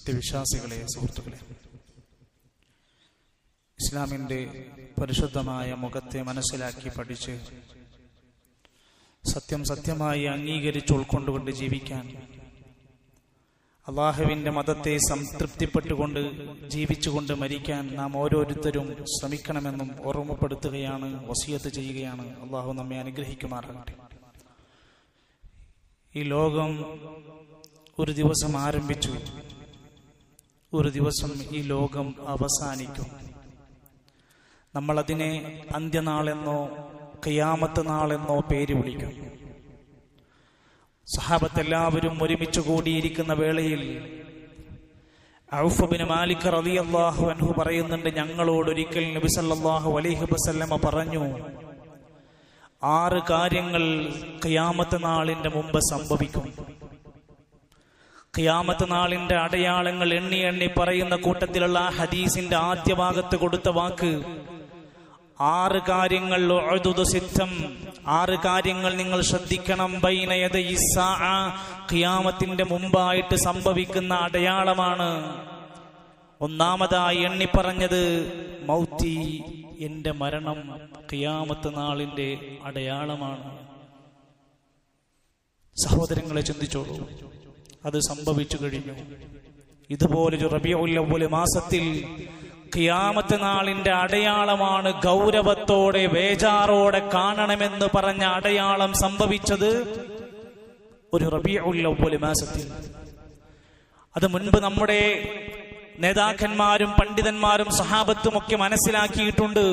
സത്യവിശ്വാസികളെ, സുഹൃത്തുക്കളെ, ഇസ്ലാമിൻ്റെ പരിശുദ്ധമായ മുഖത്തെ മനസ്സിലാക്കി പഠിച്ച് സത്യം സത്യമായി അംഗീകരിച്ച് ഉൾക്കൊണ്ടുകൊണ്ട് ജീവിക്കാൻ, അള്ളാഹുവിൻ്റെ മതത്തെ സംതൃപ്തിപ്പെട്ടുകൊണ്ട് ജീവിച്ചുകൊണ്ട് മരിക്കാൻ നാം ഓരോരുത്തരും ശ്രമിക്കണമെന്നും ഓർമ്മപ്പെടുത്തുകയാണ്, വസിയത്ത് ചെയ്യുകയാണ്. അള്ളാഹു നമ്മെ അനുഗ്രഹിക്കുമാറാകട്ടെ. ഈ ലോകം ഒരു ദിവസം ആരംഭിച്ചു, ഒരു ദിവസം ഈ ലോകം അവസാനിക്കും. നമ്മളതിനെ അന്ത്യനാളെന്നോ ഖിയാമത്ത് നാളെന്നോ പേര് വിളിക്കും. സഹാബത്ത് എല്ലാവരും ഒരുമിച്ച് കൂടിയിരിക്കുന്ന വേളയിൽ ഔഫ് ബിൻ മാലിക് റളിയല്ലാഹു അൻഹു പറയുന്നുണ്ട്, ഞങ്ങളോട് ഒരിക്കൽ നബി സല്ലല്ലാഹു അലൈഹി വസല്ലമ പറഞ്ഞു, 6 കാര്യങ്ങൾ ഖിയാമത്ത് നാളിന്റെ മുമ്പ് സംഭവിക്കും. ഖിയാമത്ത് നാളിന്റെ അടയാളങ്ങൾ എണ്ണി എണ്ണി പറയുന്ന കൂട്ടത്തിലുള്ള ആ ഹദീസിന്റെ ആദ്യ ഭാഗത്ത് കൊടുത്ത വാക്ക് 6 കാര്യങ്ങൾ, 6 കാര്യങ്ങൾ നിങ്ങൾ ശ്രദ്ധിക്കണം. ബൈന യദൈ സ്സാഅ, ഖിയാമത്തിന്റെ മുമ്പായിട്ട് സംഭവിക്കുന്ന അടയാളമാണ്. ഒന്നാമതായി എണ്ണി പറഞ്ഞത് മൗത്തി, എന്റെ മരണം ഖിയാമത്ത് നാളിന്റെ അടയാളമാണ്. സഹോദരങ്ങളെ, ചിന്തിച്ചോളൂ, അത് സംഭവിച്ചു കഴിഞ്ഞു. ഇതുപോലൊരു റബീഉൽ അവ്വൽ മാസത്തിൽ ഖിയാമത്ത് നാളിന്റെ അടയാളമാണ്, ഗൗരവത്തോടെ വേജാറോടെ കാണണമെന്ന് പറഞ്ഞ അടയാളം സംഭവിച്ചത് ഒരു റബീഉൽ അവ്വൽ മാസത്തിൽ. അത് മുൻപ് നമ്മുടെ നേതാക്കന്മാരും പണ്ഡിതന്മാരും സഹാബത്തും ഒക്കെ മനസ്സിലാക്കിയിട്ടുണ്ട്.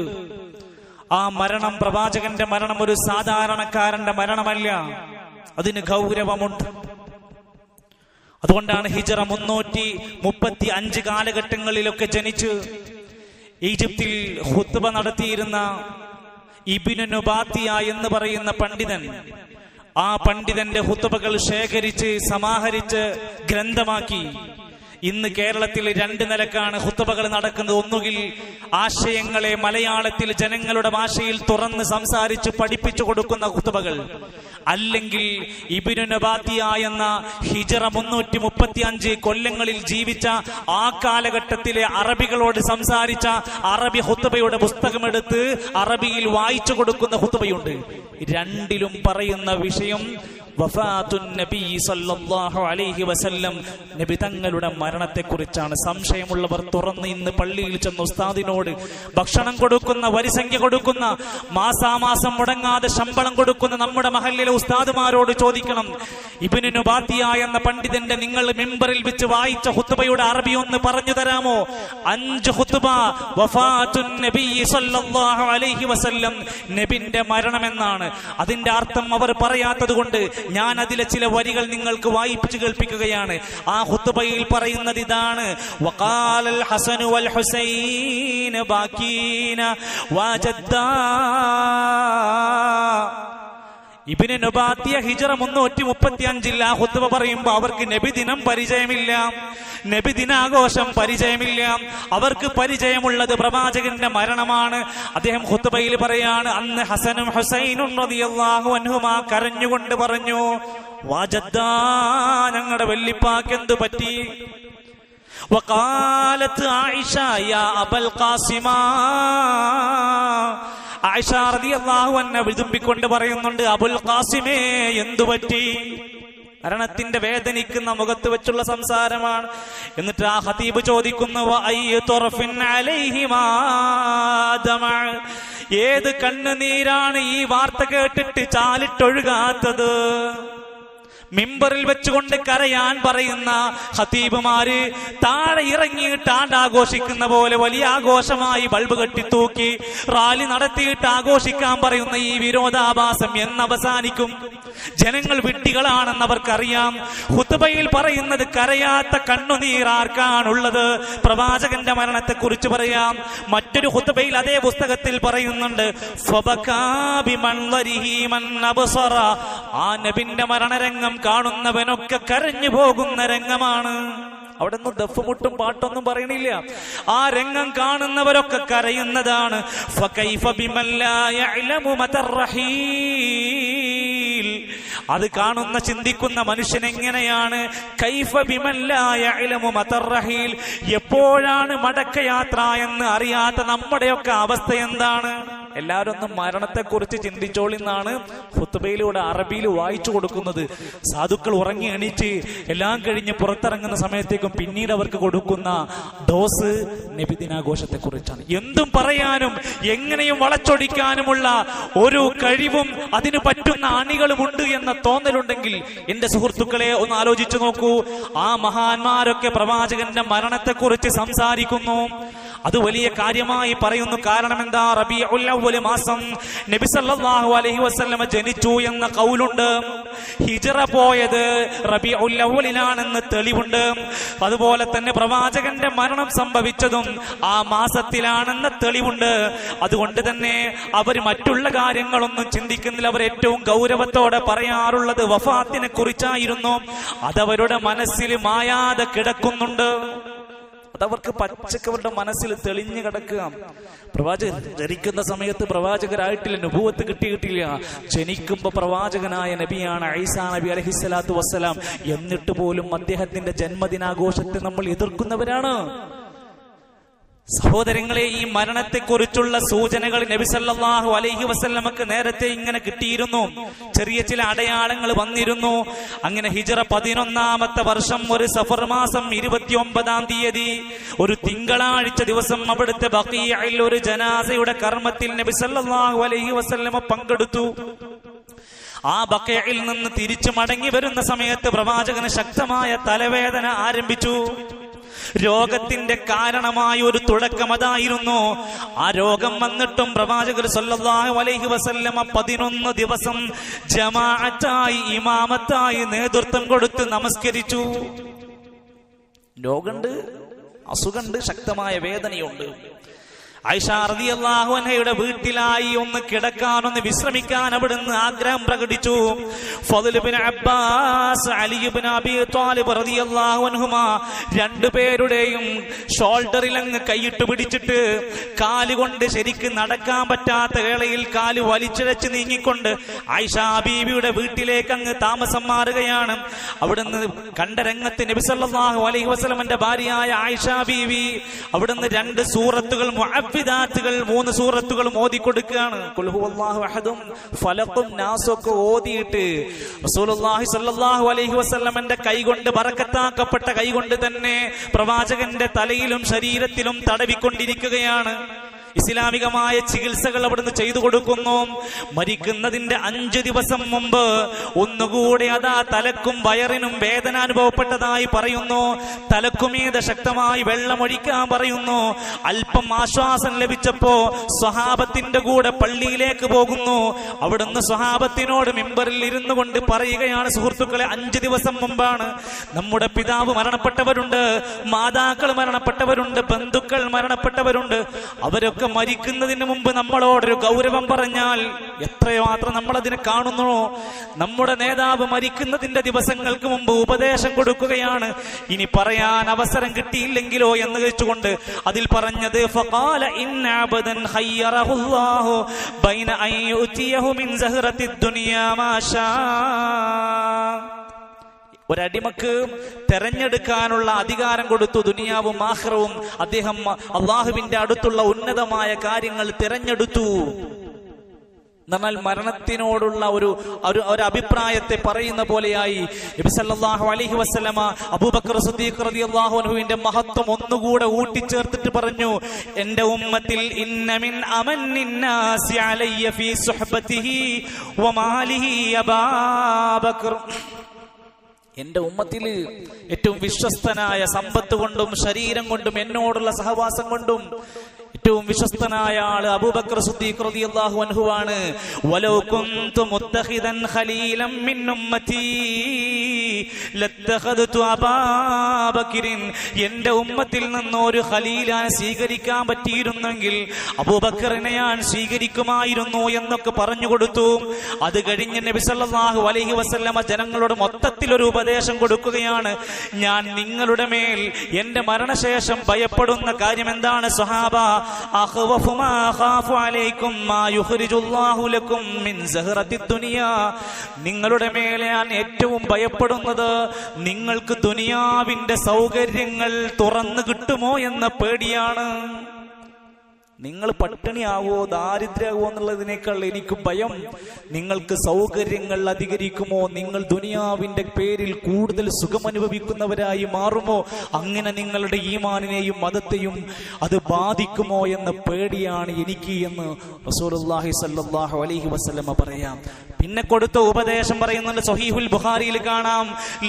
ആ മരണം, പ്രവാചകന്റെ മരണം, ഒരു സാധാരണക്കാരന്റെ മരണമല്ല, അതിന് ഗൗരവമുണ്ട്. അതുകൊണ്ടാണ് ഹിജ്റ 335 കാലഘട്ടങ്ങളിലൊക്കെ ജനിച്ച് ഈജിപ്തിൽ ഖുത്ബ നടത്തിയിരുന്ന ഇബ്നു നുബാത്തിയ എന്ന് പറയുന്ന പണ്ഡിതൻ, ആ പണ്ഡിതന്റെ ഖുത്ബകൾ ശേഖരിച്ച് സമാഹരിച്ച് ഗ്രന്ഥമാക്കി. ഇന്ന് കേരളത്തിൽ 2 നിലക്കാണ് ഖുത്ബകൾ നടക്കുന്നത്. ഒന്നുകിൽ ആശയങ്ങളെ മലയാളത്തിൽ ജനങ്ങളുടെ ഭാഷയിൽ തുറന്ന് സംസാരിച്ച് പഠിപ്പിച്ചു കൊടുക്കുന്ന ഖുത്ബകൾ, അല്ലെങ്കിൽ ഇബ്നു നബാത്തിയ എന്ന ഹിജ്റ 335 കൊല്ലങ്ങളിൽ ജീവിച്ച ആ കാലഘട്ടത്തിലെ അറബികളോട് സംസാരിച്ച അറബി ഖുത്ബയുടെ പുസ്തകമെടുത്ത് അറബിയിൽ വായിച്ചു കൊടുക്കുന്ന ഖുത്ബയുണ്ട്. രണ്ടിലും പറയുന്ന വിഷയം വഫാത്തുൻ നബി സല്ലല്ലാഹു അലൈഹി വസല്ലം, നബി തങ്ങളുടെ മരണത്തെക്കുറിച്ചാണ്. സംശയമുള്ളവർ തുറന്ന് ഇന്ന് പള്ളിയിൽ ചെന്ന് ഉസ്താദിനോട്, ഭക്ഷണം കൊടുക്കുന്ന, വരിസംഖ്യ കൊടുക്കുന്ന, മാസാമാസം മുടങ്ങാതെ ശമ്പളം കൊടുക്കുന്ന നമ്മുടെ മഹല്ലിലെ ഉസ്താദുമാരോട് ചോദിക്കണം, ഇബ്നു നുബാത്തിയ എന്ന പണ്ഡിതന്റെ നിങ്ങൾ മിമ്പറിൽ വെച്ച് വായിച്ച ഖുത്ബയുടെ അറബി ഒന്ന് പറഞ്ഞു തരാമോ? 5 ഖുത്ബ വഫാത്തുൻ നബി സല്ലല്ലാഹു അലൈഹി വസല്ലം, നബിന്റെ മരണമെന്നാണ്. അതിന്റെ അർത്ഥം അവർ പറയാത്തത് കൊണ്ട് ഞാൻ അതിലെ ചില വരികൾ നിങ്ങൾക്ക് വായിപ്പിച്ചു കേൾപ്പിക്കുകയാണ്. ആ ഖുത്ബയിൽ പറയുന്നത് ഇതാണ്: വഖാലൽ ഹസനു വൽ ഹുസൈൻ ബാക്കീന വജദ്ദാ. ഇബ്നു നുബാത്തിയ ഹിജ്റ 335 ആ ഖുത്ബ പറയുമ്പോൾ അവർക്ക് നബിദിനം പരിചയമില്ല, നബിദിനാഘോഷം പരിചയമില്ല. അവർക്ക് പരിചയമുള്ളത് പ്രവാചകന്റെ മരണമാണ്. അദ്ദേഹം ഖുത്ബയിൽ പറയാണ്, അന്ന് ഹസനും ഹുസൈനും റളിയല്ലാഹു അൻഹുമാ കരഞ്ഞുകൊണ്ട് പറഞ്ഞു, വജദ്ദാ, ഞങ്ങളുടെ വല്ലിപ്പാക്ക് എന്തു പറ്റി? വഖാലത്ത് ആയിഷ യാ അബൽ ഖാസിമ, ആയിഷ റളിയല്ലാഹു അൻഹ വിതുമ്പിക്കൊണ്ട് പറയുന്നുണ്ട്, അബുൽ ഖാസിമേ എന്തു പറ്റി? മരണത്തിന്റെ വേദനിക്കുന്ന മുഖത്ത് വെച്ചുള്ള സംസാരമാണ്. എന്നിട്ട് ആ ഖതീബ് ചോദിക്കുന്നു, ഏത് കണ്ണുനീരാണ് ഈ വാർത്ത കേട്ടിട്ട് ചാലിട്ടൊഴുകാത്തത്? മിമ്പറിൽ വെച്ചുകൊണ്ട് കരയാൻ പറയുന്ന ഖതീബുമാര് താഴെ ഇറങ്ങിയിട്ട് ആഘോഷിക്കുന്ന പോലെ വലിയ ആഘോഷമായി ബൾബ് കെട്ടിത്തൂക്കി റാലി നടത്തിയിട്ട് ആഘോഷിക്കാൻ പറയുന്ന ഈ വിരോധാഭാസം എന്നവസാനിക്കും? ജനങ്ങൾ വിഡ്ഢികളാണെന്നവർക്കറിയാം. ഖുത്ബയിൽ പറയുന്നത് കരയാത്ത കണ്ണുനീർ ആർക്കാണുള്ളത്? പ്രവാചകന്റെ മരണത്തെക്കുറിച്ച് പറയാം. മറ്റൊരു ഖുത്ബയിൽ അതേ പുസ്തകത്തിൽ പറയുന്നുണ്ട്, ആ നബിന്റെ മരണരംഗം കാണുന്നവനൊക്കെ കരഞ്ഞു പോകുന്ന രംഗമാണ്. അവിടെ ഒന്നും ദഫ്മുട്ടും പാട്ടൊന്നും പറയണില്ല. ആ രംഗം കാണുന്നവരൊക്കെ കരയുന്നതാണ്. അത് കാണുന്ന ചിന്തിക്കുന്ന മനുഷ്യൻ എങ്ങനെയാണ് കൈഫ ബിമൻ ലാ യഅലമു മതർറഹീൽ, എപ്പോഴാണ് മടക്കയാത്ര എന്ന് അറിയാത്ത നമ്മുടെയൊക്കെ അവസ്ഥ എന്താണ്? എല്ലാവരും ഒന്ന് മരണത്തെക്കുറിച്ച് ചിന്തിച്ചോളിന്നാണ് ഖുത്ബയിലൂടെ അറബിയിൽ വായിച്ചു കൊടുക്കുന്നത്. സാധുക്കൾ ഉറങ്ങി എണീറ്റ് എല്ലാം കഴിഞ്ഞ് പുറത്തിറങ്ങുന്ന സമയത്തേക്കും പിന്നീട് അവർക്ക് കൊടുക്കുന്ന ഡോസ് നബിദിനാഘോഷത്തെ കുറിച്ചാണ്. എന്തും പറയാനും എങ്ങനെയും വളച്ചൊടിക്കാനുമുള്ള ഒരു കഴിവും അതിന് പറ്റുന്ന അണികളുമുണ്ട് എന്ന തോന്നലുണ്ടെങ്കിൽ എന്റെ സുഹൃത്തുക്കളെ ഒന്ന് ആലോചിച്ചു നോക്കൂ. ആ മഹാന്മാരൊക്കെ പ്രവാചകന്റെ മരണത്തെക്കുറിച്ച് സംസാരിക്കുന്നു. അത് വലിയ കാര്യമായി പറയുന്നു. കാരണം എന്താ? റബീഉൽ അവ്വൽ മാസം നബി സല്ലല്ലാഹു അലൈഹി വസല്ലമ ജനിച്ചു എന്ന ഖൗലുണ്ട്. ഹിജ്റ പോയത് റബീഉൽ അവ്വലിലാണെന്ന് തെളിവുണ്ട്. അതുപോലെ തന്നെ പ്രവാചകന്റെ മരണം സംഭവിച്ചതും ആ മാസത്തിലാണെന്ന് തെളിവുണ്ട്. അതുകൊണ്ട് തന്നെ അവർ മറ്റുള്ള കാര്യങ്ങളൊന്നും ചിന്തിക്കുന്നില്ല. അവർ ഏറ്റവും ഗൗരവത്തോടെ പറയാറുള്ളത് വഫാത്തിനെ കുറിച്ചായിരുന്നു. അതവരുടെ മനസ്സിൽ മായാതെ കിടക്കുന്നുണ്ട്. അതവർക്ക് പച്ചക്കവരുടെ മനസ്സിൽ തെളിഞ്ഞു കിടക്കുക. പ്രവാചകൻ ജനിക്കുന്ന സമയത്ത് പ്രവാചകരായിട്ടില്ല, നുബുവത്ത് കിട്ടിയിട്ടില്ല. ജനിക്കുമ്പോ പ്രവാചകനായ നബിയാണ് ഈസാ നബി അലൈഹിസ്സലാത്തു വസ്സലാം. എന്നിട്ട് പോലും അദ്ദേഹത്തിന്റെ ജന്മദിനാഘോഷത്തെ നമ്മൾ എതിർക്കുന്നവരാണ്. സഹോദരങ്ങളെ, ഈ മരണത്തെക്കുറിച്ചുള്ള സൂചനകൾ നബി സല്ലല്ലാഹു അലൈഹി വസല്ലമക്ക് നേരത്തെ ഇങ്ങനെ കിട്ടിയിരുന്നു. ചെറിയ ചില അടയാളങ്ങൾ വന്നിരുന്നു. അങ്ങനെ ഹിജ്റ 11-ാമത്തെ വർഷം ഒരു സഫർ മാസം 29-ാം തീയതി ഒരു തിങ്കളാഴ്ച ദിവസം അവിടുത്തെ ബഖീഇൽ ഒരു ജനാസയുടെ കർമ്മത്തിൽ നബി സല്ലല്ലാഹു അലൈഹി വസല്ലമ പങ്കെടുത്തു. ആ ബഖീഇൽ നിന്ന് തിരിച്ചു മടങ്ങി വരുന്ന സമയത്ത് പ്രവാചകന് ശക്തമായ തലവേദന ആരംഭിച്ചു. രോഗത്തിന്റെ കാരണമായ ഒരു തുടക്കം അതായിരുന്നു. ആ രോഗം വന്നിട്ടും പ്രവാചകർ സല്ലല്ലാഹു അലൈഹി വസല്ലമ 11 ദിവസം ജമാഅത്തായി ഇമാമത്തായി നേതൃത്വം കൊടുത്ത് നമസ്കരിച്ചു. രോഗമുണ്ട്, അസുഖമുണ്ട്, ശക്തമായ വേദനയുണ്ട്. ആയിഷ റളിയല്ലാഹു അൻഹയുടെ വീട്ടിലായി ഒന്ന് കിടക്കാൻ, ഒന്ന് വിശ്രമിക്കാൻ അവിടുന്ന് ആഗ്രഹം പ്രകടിച്ചു. ഫദ്ൽ ഇബ്നു അബ്ബാസ്, അലി ഇബ്നു അബീ ത്വാലിബ് റളിയല്ലാഹു അൻഹുമാ രണ്ടുപേരുടെയും ഷോൾഡറിൽ അങ്ങ് കൈയിട്ട് പിടിച്ചിട്ട് കാലുകൊണ്ട് ശരിക്ക് നടക്കാൻ പറ്റാത്ത വേളയിൽ കാല് വലിച്ചിഴച്ച് നീങ്ങിക്കൊണ്ട് ആയിഷ ബീവിയുടെ വീട്ടിലേക്ക് അങ്ങ് താമസം മാറുകയാണ്. അവിടുന്ന് കണ്ട രംഗത്ത് നബി സല്ലല്ലാഹു അലൈഹി വസല്ലമന്റെ ഭാര്യയായ ആയിഷ ബീവി അവിടുന്ന് 2 സൂറത്തുകൾ 3 സൂറത്തുകളും ഓതിക്കൊടുക്കുകയാണ്. ഖുൽ ഹുവല്ലാഹു അഹദും ഫലഖും നാസൊക്കെ ഓതിയിട്ട് റസൂലുള്ളാഹി സ്വല്ലല്ലാഹു അലൈഹി വസല്ലമന്റെ കൈകൊണ്ട്, ബറക്കത്താക്കപ്പെട്ട കൈകൊണ്ട് തന്നെ പ്രവാചകന്റെ തലയിലും ശരീരത്തിലും തടവിക്കൊണ്ടിരിക്കുകയാണ്. ഇസ്ലാമികമായ ചികിത്സകൾ അവിടുന്ന് ചെയ്തു കൊടുക്കുന്നു. മരിക്കുന്നതിന്റെ 5 ദിവസം മുമ്പ് ഒന്നുകൂടെ അതാ തലക്കും വയറിനും വേദന അനുഭവപ്പെട്ടതായി പറയുന്നു. തലക്കുമീത ശക്തമായി വെള്ളമൊഴിക്കാൻ പറയുന്നു. അല്പം ആശ്വാസം ലഭിച്ചപ്പോ സ്വഹാബത്തിന്റെ കൂടെ പള്ളിയിലേക്ക് പോകുന്നു. അവിടുന്ന് സ്വഹാബത്തിനോട് മിമ്പറിൽ ഇരുന്നു കൊണ്ട് പറയുകയാണ്, സുഹൃത്തുക്കളെ, 5 ദിവസം മുമ്പാണ് നമ്മുടെ പിതാവ് മരണപ്പെട്ടവരുണ്ട്, മാതാക്കൾ മരണപ്പെട്ടവരുണ്ട്, ബന്ധുക്കൾ മരണപ്പെട്ടവരുണ്ട്. അവരൊക്കെ മരിക്കുന്നതിന് മുമ്പ് നമ്മളോടൊരു ഗൗരവം പറഞ്ഞാൽ എത്രമാത്രം നമ്മൾ അതിനെ കാണുന്നു. നമ്മുടെ നേതാവ് മരിക്കുന്നതിന്റെ ദിവസങ്ങൾക്ക് മുമ്പ് ഉപദേശം കൊടുക്കുകയാണ്. ഇനി പറയാൻ അവസരം കിട്ടിയില്ലെങ്കിലോ എന്ന് വെച്ചുകൊണ്ട് അതിൽ പറഞ്ഞത് ഫഖാല ഇന്ന അബദൻ ഖയ്യറഹുല്ലാഹു ബൈന അൻ യുതിയഹു മിൻ സഹറത്തിദ് ദുനിയാ മാഷാ. ഒരടിമക്ക് തെരഞ്ഞെടുക്കാനുള്ള അധികാരം കൊടുത്തു. ദുനിയാവും ആഖിറവും അദ്ദേഹം അള്ളാഹുവിന്റെ അടുത്തുള്ള ഉന്നതമായ കാര്യങ്ങൾ തിരഞ്ഞെടുത്തു. എന്നാൽ മരണത്തിനോടുള്ള ഒരു അഭിപ്രായത്തെ പറയുന്ന പോലെയായി നബി സല്ലല്ലാഹു അലൈഹി വസല്ലമ അബൂബക്കർ സിദ്ദീഖ് റളിയല്ലാഹു അൻഹുവിന്റെ മഹത്വം ഒന്നുകൂടെ ഊട്ടിച്ചേർത്തിട്ട് പറഞ്ഞു, എന്റെ ഉമ്മത്തിൽ ഇന്ന മിൻ അമന്നിന്നാസി അലയ്യ ഫീ സുഹ്ബതിഹി വമാലിഹി അബൂബക്കർ. എന്റെ ഉമ്മത്തിൽ ഏറ്റവും വിശ്വസ്തനായ, സമ്പത്ത് കൊണ്ടും ശരീരം കൊണ്ടും എന്നോടുള്ള സഹവാസം കൊണ്ടും ഏറ്റവും വിശ്വസ്തനായ ആള് അബൂബക്കർ സിദ്ദീഖ് റളിയല്ലാഹു അൻഹുവാണ്. വലൗ കുന്തു മുത്തഖിദൻ ഖലീലൻ മിൻ ഉമ്മതി ലത്തഖദതു അബൂബക്കറിൻ. എന്റെ ഉമ്മത്തിൽ നിന്ന് ഒരു ഖലീലാനെ സ്വീകരിക്കാൻ പറ്റിയിരുന്നെങ്കിൽ അബൂബക്കറിനെ ഞാൻ സ്വീകരിക്കുമായിരുന്നു എന്നൊക്കെ പറഞ്ഞു കൊടുത്തു. അത് കഴിഞ്ഞ് നബി സല്ലല്ലാഹു അലൈഹി വസല്ലമ ജനങ്ങളോട് മൊത്തത്തിൽ ഒരു ഉപദേശം കൊടുക്കുകയാണ്. ഞാൻ നിങ്ങളുടെ മേൽ എന്റെ മരണശേഷം ഭയപ്പെടുന്ന കാര്യം എന്താണ് സ്വഹാബ? അഖ്വഫു മാ അഖാഫു അലൈക്കും മാ യുഖ്രിജുല്ലാഹു ലക്കും മിൻ സഹറത്തിദ് ദുനിയാ. നിങ്ങളുടെ മേൽ ഞാൻ ഏറ്റവും ഭയപ്പെടുന്നത് നിങ്ങൾക്ക് ദുനിയാവിന്റെ സൗകര്യങ്ങൾ തുറന്നു കിട്ടുമോ എന്ന പേടിയാണ്. നിങ്ങൾ പട്ടിണിയാവോ ദാരിദ്ര്യാവോ എന്നുള്ളതിനേക്കാൾ എനിക്ക് ഭയം നിങ്ങൾക്ക് സൗകര്യങ്ങൾ അധികരിക്കുമോ, നിങ്ങൾ ദുനിയാവിന്റെ പേരിൽ കൂടുതൽ സുഖമനുഭവിക്കുന്നവരായി മാറുമോ, അങ്ങനെ നിങ്ങളുടെ ഈമാനിനെയും മതത്തെയും അത് ബാധിക്കുമോ എന്ന പേടിയാണ് എനിക്ക് എന്ന് റസൂലുള്ളാഹി സ്വല്ലല്ലാഹു അലൈഹി വസല്ലമ പറയാം. പിന്നെ കൊടുത്ത ഉപദേശം പറയുന്നുണ്ട്, സ്വഹീഹുൽ ബുഖാരിയിൽ കാണാം,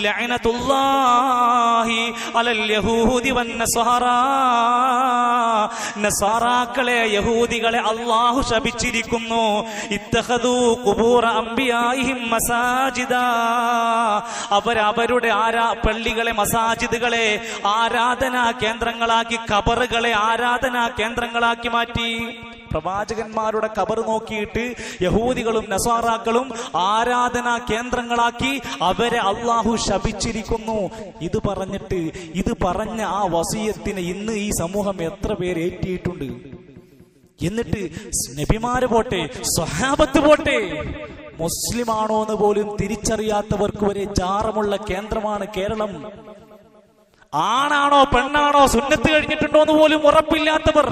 ലഅനതുല്ലാഹി അലൽ യഹൂദി വന്നസ്വാറാ. നസാറാക്കളെ, യഹൂദികളെ അല്ലാഹു ശപിച്ചിരിക്കുന്നു. ഇത്തഖദൂ ഖുബൂറ അംബിയാഇഹിം മസാജിദാ. അവരുടെ പള്ളികളെ, മസാജിദുകളെ ആരാധനാ കേന്ദ്രങ്ങളാക്കി, ഖബറുകളെ ആരാധനാ കേന്ദ്രങ്ങളാക്കി മാറ്റി. പ്രവാചകന്മാരുടെ ഖബർ നോക്കിയിട്ട് യഹൂദികളും നസാറാക്കളും ആരാധനാ കേന്ദ്രങ്ങളാക്കി അവരെ അള്ളാഹു ശപിച്ചിരിക്കുന്നു. ഇത് പറഞ്ഞ ആ വസിയത്തിനെ ഇന്ന് ഈ സമൂഹം എത്ര പേര് ഏറ്റിയിട്ടുണ്ട്? എന്നിട്ട് നബിമാര് പോട്ടെ, സ്വഹാബത്ത് പോട്ടെ, മുസ്ലിമാണോ എന്ന് പോലും തിരിച്ചറിയാത്തവർക്ക് വരെ ജാറമുള്ള കേന്ദ്രമാണ് കേരളം. ആണാണോ പെണ്ണാണോ, സുന്നത്ത് കഴിഞ്ഞിട്ടുണ്ടോ എന്ന് പോലും ഉറപ്പില്ലാത്തവർ,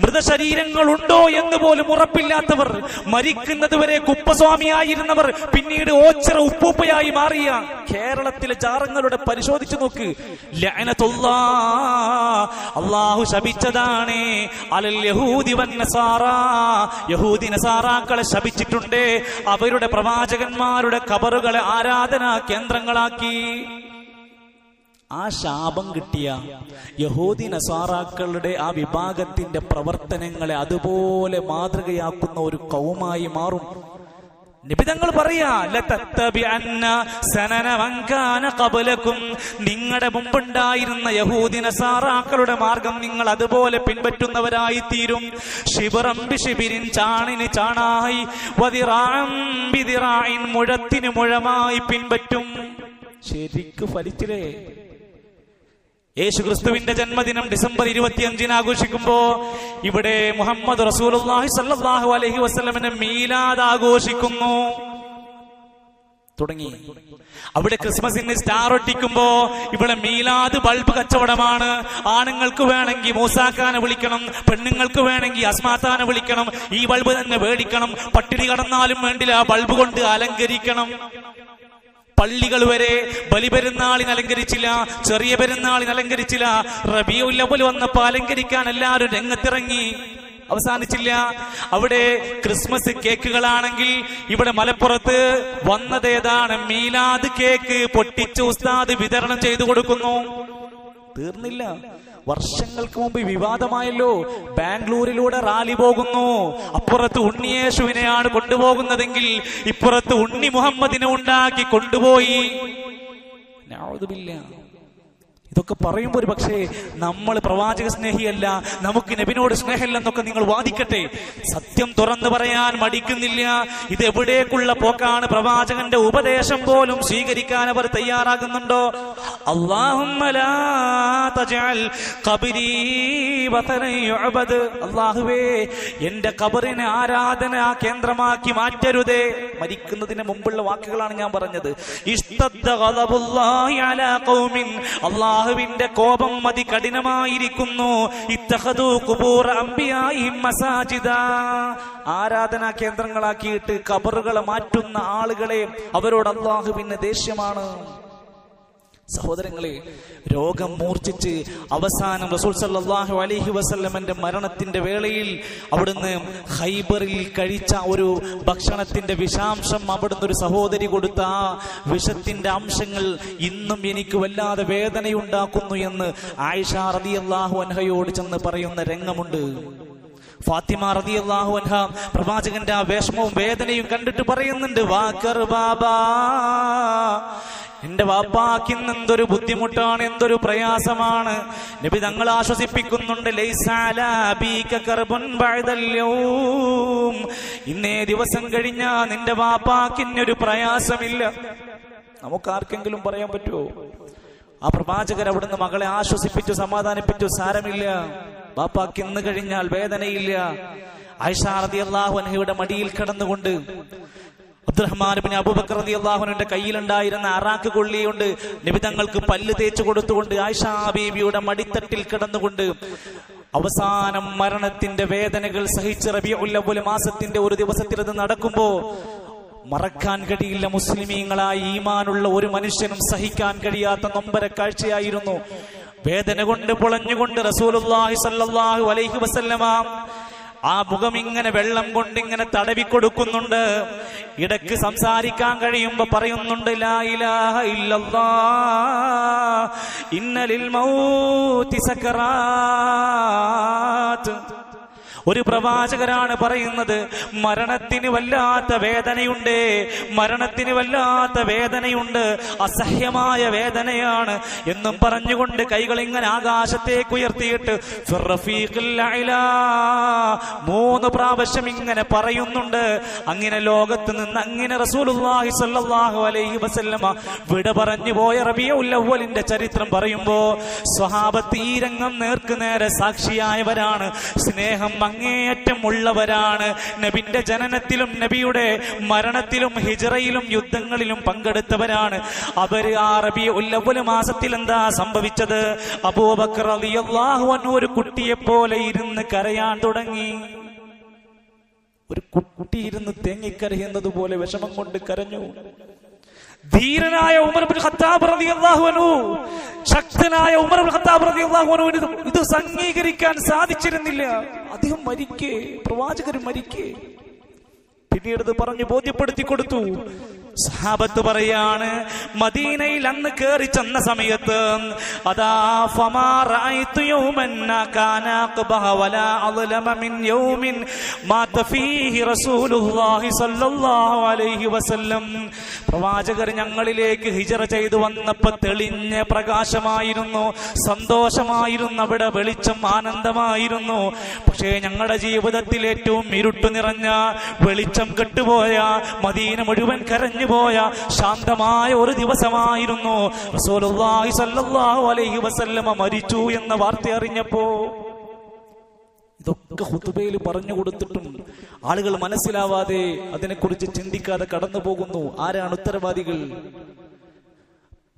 മൃതശരീരങ്ങൾ ഉണ്ടോ എന്ന് പോലും ഉറപ്പില്ലാത്തവർ, മരിക്കുന്നത് വരെ കുപ്പസ്വാമിയായിരുന്നവർ പിന്നീട് ഓച്ചിറ ഉപ്പൂപ്പയായി മാറിയ കേരളത്തിലെ ജാറങ്ങളുടെ പരിശോധിച്ചു നോക്ക്. അല്ലാഹു ശപിച്ചതാണ് അലൽ യഹൂദി വന്നസാറാ. യഹൂദി നസാറാക്കളെ ശപിച്ചിട്ടുണ്ട്. അവരുടെ പ്രവാചകന്മാരുടെ ഖബറുകളെ ആരാധനാ കേന്ദ്രങ്ങളാക്കി. ആ ശാപം കിട്ടിയ യഹൂദി നസാറാക്കളുടെ ആ വിഭാഗത്തിന്റെ പ്രവർത്തനങ്ങളെ അതുപോലെ മാതൃകയാക്കുന്ന ഒരു കൗമായി മാറും. നിബിതങ്ങൾ പറയാ, നിങ്ങളുടെ മുമ്പുണ്ടായിരുന്ന യഹൂദി നസാറാക്കളുടെ മാർഗം നിങ്ങൾ അതുപോലെ പിൻപറ്റുന്നവരായി തീരും. ശിബറം ബിശിബിരിൻ, ചാണിന് ചാണായി, വദിറാഅം ബിദിറാഇൻ, മുഴത്തിന് മുഴമായി പിൻപറ്റും. ശരിക്ക് ഫലിച്ചില്ലേ? യേശുക്രിസ്തുവിന്റെ ജന്മദിനം ഡിസംബർ 25 ആഘോഷിക്കുമ്പോ ഇവിടെ മുഹമ്മദ് റസൂലുള്ളാഹി സ്വല്ലല്ലാഹു അലൈഹി വസല്ലമിന്റെ മീലാദ് ആഘോഷിക്കുന്നു. തുടങ്ങി. അവിടെ ക്രിസ്മസിന് സ്റ്റാർ ഒട്ടിക്കുമ്പോ ഇവിടെ മീലാദ് ബൾബ് കച്ചവടമാണ്. ആണുങ്ങൾക്ക് വേണമെങ്കിൽ മൂസാഖാനെ വിളിക്കണം, പെണ്ണുങ്ങൾക്ക് വേണമെങ്കിൽ അസ്മാത്താനെ വിളിക്കണം, ഈ ബൾബ് തന്നെ മേടിക്കണം. പട്ടിണി കടന്നാലും വേണ്ടില്ല, ബൾബ് കൊണ്ട് അലങ്കരിക്കണം. പള്ളികൾ വരെ ബലിപെരുന്നാളിന് അലങ്കരിച്ചില്ല, ചെറിയ പെരുന്നാളിന് അലങ്കരിച്ചില്ല. റബീഉൽ അവ്വൽ വന്നപ്പോ അലങ്കരിക്കാൻ എല്ലാവരും രംഗത്തിറങ്ങി. അവസാനിച്ചില്ല. അവിടെ ക്രിസ്മസ് കേക്കുകളാണെങ്കിൽ ഇവിടെ മലപ്പുറത്ത് വന്നതേതാണ് മീലാദ് കേക്ക് പൊട്ടിച്ച് ഉസ്താദ് വിതരണം ചെയ്തു കൊടുക്കുന്നു. തീർന്നില്ല. വർഷങ്ങൾക്ക് മുമ്പ് വിവാദമായല്ലോ. ബാംഗ്ലൂരിലൂടെ റാലി പോകുന്നു. അപ്പുറത്ത് ഉണ്ണിയേശുവിനെയാണ് കൊണ്ടുപോകുന്നതെങ്കിൽ ഇപ്പുറത്ത് ഉണ്ണി മുഹമ്മദിനെ ഉണ്ടാക്കി കൊണ്ടുപോയി. ഇതൊക്കെ പറയുമ്പോൾ ഒരു പക്ഷേ നമ്മൾ പ്രവാചക സ്നേഹിയല്ല, നമുക്ക് നബിനോട് സ്നേഹമില്ലെന്നൊക്കെ നിങ്ങൾ വാദിക്കട്ടെ. സത്യം തുറന്നു പറയാൻ മടിക്കുന്നില്ല. ഇത് എവിടേക്കുള്ള പോക്കാണ്? പ്രവാചകന്റെ ഉപദേശം പോലും സ്വീകരിക്കാൻ അവർ തയ്യാറാകുന്നുണ്ടോ? അല്ലാഹുമ്മ ലാ തജഅൽ ഖബരി വതനൻ യുഅബദ്. അല്ലാഹുവേ, എന്റെ ഖബറിനെ ആരാധനാ കേന്ദ്രമാക്കി മാറ്റരുതേ. മരിക്കുന്നതിന് മുമ്പുള്ള വാക്കുകളാണ് ഞാൻ പറഞ്ഞത്. ഇസ്തദ്ദ ഗളബുല്ലാഹി അലാ ഖൗമിൻ. അല്ലാഹുവിന്റെ കോപം അതികഠിനമായിരിക്കുന്നു. ഇത്തഖദൂ ഖുബൂറ അംബിയാഇഹിം മസാജിദാ. ആരാധനാ കേന്ദ്രങ്ങളാക്കിയിട്ട് ഖബറുകളെ മാറ്റുന്ന ആളുകളെ അവരോട് അല്ലാഹുവിന് ദേഷ്യമാണ്. സഹോദരങ്ങളെ, രോഗം മൂർച്ഛിച്ച് അവസാനം റസൂൽ സല്ലല്ലാഹു അലൈഹി വസല്ലമന്റെ മരണത്തിന്റെ വേളയിൽ അവിടുന്ന് ഖൈബറിൽ കഴിച്ച ഒരു ഭക്ഷണത്തിന്റെ വിഷാംശം അവിടുന്ന് ഒരു സഹോദരി കൊടുത്ത ആ വിഷത്തിന്റെ അംശങ്ങൾ ഇന്നും എനിക്ക് വല്ലാതെ വേദനയുണ്ടാക്കുന്നു എന്ന് ആയിഷ റളിയല്ലാഹു അൻഹയോട് ചെന്ന് പറയുന്ന രംഗമുണ്ട്. ഫാത്തിമ റളിയല്ലാഹു അൻഹ പ്രവാചകന്റെ ആ വിഷമവും വേദനയും കണ്ടിട്ട് പറയുന്നുണ്ട്, വാക്കർ ബാബാ, എന്റെ വാപ്പാക്ക് ഇന്ന് എന്തൊരു ബുദ്ധിമുട്ടാണ്, എന്തൊരു പ്രയാസമാണ്. നബി തങ്ങൾ ആശ്വസിപ്പിക്കുന്നുണ്ട്, ലൈസ അലാ അബീക കർബുൻ ബഅദൽ യൗം. ഇന്നേ ദിവസം കഴിഞ്ഞാ നിന്റെ വാപ്പാക്ക് ഇന്നൊരു പ്രയാസമില്ല. നമുക്ക് ആർക്കെങ്കിലും പറയാൻ പറ്റുമോ? ആ പ്രവാചകർ അവിടുന്ന് മകളെ ആശ്വസിപ്പിച്ചു, സമാധാനിപ്പിച്ചു. സാരമില്ല, ബാപ്പാക്ക് ഇന്ന് കഴിഞ്ഞാൽ വേദനയില്ല. ആയിഷ റളിയല്ലാഹു അൻഹയുടെ മടിയിൽ കിടന്നുകൊണ്ട് അബ്ദുറഹ്മാൻ ഇബ്നു അബൂബക്കർ റളിയല്ലാഹു അൻഹുവിന്റെ കയ്യിലുണ്ടായിരുന്ന അറാക്ക് കൊള്ളിയുണ്ട് നബി തങ്ങൾക്ക് പല്ല് തേച്ചു കൊടുത്തുകൊണ്ട് ആയിഷ ബീവിയുടെ മടിത്തട്ടിൽ കിടന്നുകൊണ്ട് അവസാനം മരണത്തിന്റെ വേദനകൾ സഹിച്ച് റബീഉൽ അവ്വൽ മാസത്തിന്റെ ഒരു ദിവസത്തിൽ അത് നടക്കുമ്പോ മറക്കാൻ കഴിയില്ല. മുസ്ലിമീങ്ങളായി ഈമാനുള്ള ഒരു മനുഷ്യനും സഹിക്കാൻ കഴിയാത്ത നൊമ്പര കാഴ്ചയായിരുന്നു. വേദന കൊണ്ട് പൊളഞ്ഞുകൊണ്ട് റസൂലുള്ളാഹി സ്വല്ലല്ലാഹു അലൈഹി വസല്ലമ ആ മുഖം ഇങ്ങനെ വെള്ളം കൊണ്ട് ഇങ്ങനെ തടവി കൊടുക്കുന്നുണ്ട്. ഇടയ്ക്ക് സംസാരിക്കാൻ കഴിയുമ്പോ പറയുന്നുണ്ട്, ലാ ഇലാഹ ഇല്ലല്ലാഹ് ഇന്നലിൽ മൗതി സകറാത്ത്. ഒരു പ്രവാചകരാണ് പറയുന്നത്, മരണത്തിന് വല്ലാത്ത വേദനയുണ്ട്, മരണത്തിന് വല്ലാത്ത വേദനയുണ്ട്, അസഹ്യമായ വേദനയാണ് എന്നും പറഞ്ഞുകൊണ്ട് കൈകൾ ഇങ്ങനെ ആകാശത്തേക്ക് ഉയർത്തിയിട്ട് ഫിർറഫീഖിൽ അഅ്ലാ 3 പ്രാവശ്യം ഇങ്ങനെ പറയുന്നുണ്ട്. അങ്ങനെ ലോകത്ത് നിന്ന് അങ്ങനെ റസൂലുള്ളാഹി സ്വല്ലല്ലാഹു അലൈഹി വസല്ലമ വിട പറഞ്ഞു പോയ റബീഉൽ അവ്വലിന്റെ ചരിത്രം പറയുമ്പോ സ്വഹാബത്ത് ഈ രംഗം നേർക്ക് നേരെ സാക്ഷിയായവരാണ്. സ്നേഹം അങ്ങേയറ്റം ഉള്ളവരാണ്. നബിന്റെ ജനനത്തിലും നബിയുടെ മരണത്തിലും ഹിജ്റയിലും യുദ്ധങ്ങളിലും പങ്കെടുത്തവരാണ്. അവര് ആ റബീഉൽ അവ്വൽ മാസത്തിൽ എന്താ സംഭവിച്ചത്? അബൂബക്കർ റളിയല്ലാഹു അൻഹു ഒരു കുട്ടിയെ പോലെ ഇരുന്ന് കരയാൻ തുടങ്ങി. ഒരു കുട്ടി ഇരുന്ന് തേങ്ങിക്കരയുന്നത് പോലെ വിഷമം കൊണ്ട് കരഞ്ഞു. ധീരനായ ഉമർ ഇബ്നു ഖത്താബ് റളിയല്ലാഹു അൻഹു, ശക്തനായ ഉമർ ഇബ്നു ഖത്താബ് റളിയല്ലാഹു അൻഹു ഇത് അംഗീകരിക്കാൻ സാധിച്ചിരുന്നില്ല. അദ്ദേഹം മരിക്കേ, പ്രവാചകർ മരിക്കേ. പിന്നീട് പറഞ്ഞു ബോധ്യപ്പെടുത്തി കൊടുത്തു. സഹാബത്ത് പറയാണ്, മദീനയിൽ അന്ന് കയറി ചെന്ന സമയത്ത് അതാ ഫമാ റഅയ്തു യൗമൻ കാന അഖബഹ വലാ അളമ മിൻ യൗമിൻ മാത ഫീഹി റസൂലുള്ളാഹി സ്വല്ലല്ലാഹു അലൈഹി വസല്ലം. പ്രവാചകർ ഞങ്ങളിലേക്ക് ഹിജ്റ ചെയ്തു വന്നപ്പോൾ തെളിഞ്ഞ പ്രകാശമായിരുന്നു, സന്തോഷമായിരുന്നു, അവിടെ വെളിച്ചം ആനന്ദമായിരുന്നു. പക്ഷേ ഞങ്ങളുടെ ജീവിതത്തിൽ ഏറ്റവും ഇരുട്ടു നിറഞ്ഞ, വെളിച്ചം കെട്ടുപോയ, മദീന മുഴുവൻ കരഞ്ഞു പോയ ശാന്തമായ ഒരു ദിവസമായിരുന്നു. റസൂലുള്ളാഹി സ്വല്ലല്ലാഹു അലൈഹി വസല്ലമ മരിച്ചു എന്ന വാർത്ത അറിഞ്ഞപ്പോ ഇതൊക്കെ ഖുതുബയിൽ പറഞ്ഞു കൊടുത്തിട്ടും ആളുകൾ മനസ്സിലാവാതെ അതിനെക്കുറിച്ച് ചിന്തിക്കാതെ കടന്നു പോകുന്നു. ആരാണ് ഉത്തരവാദികൾ?